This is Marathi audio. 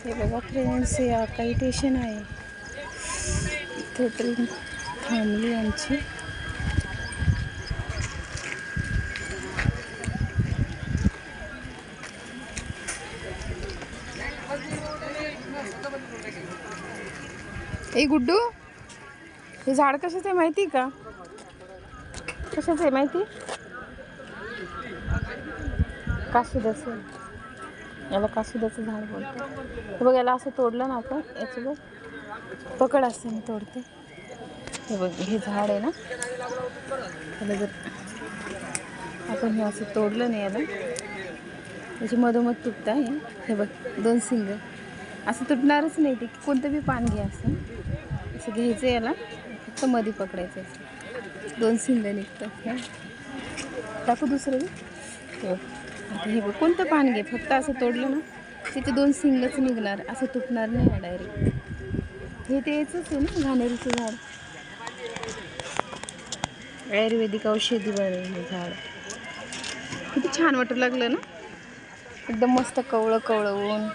हे बघा फ्रेंड्स, हे आकाई स्टेशन आहे. इथे ट्रेन थांबली आमची. ए गुड्डू, हे झाड कशाचं आहे माहिती का? कशाचं आहे माहिती? कासुदाचं. याला कासुदाचं झाड बोलतो. हे बघ, याला असं तोडलं ना आपण, याचं बघ पकड असते मी तोडते. हे बघ, हे झाड आहे ना, त्याला जर आपण हे असं तोडलं नाही याला, त्याची मधोमध तुटतं आहे. हे बघ, 2 सिंग असं तुटणारच नाही ते. कोणतं बी पान घ्या, असं घ्यायचं, याला फक्त मध्ये पकडायचं, असं 2 सिंग निघतात. टाकू दुसरं बी. हे बघ, कोणतं पान घे, फक्त असं तोडलं ना तिथे 2 सिंगच निघणार, असं तुटणार नाही डायरेक्ट. हे तेच आहे ना, घाणेरीचं झाड. आयुर्वेदिक औषधी बरं हे झाड. किती छान वाटू लागलं ना, एकदम मस्त कवळं कवळं ऊन.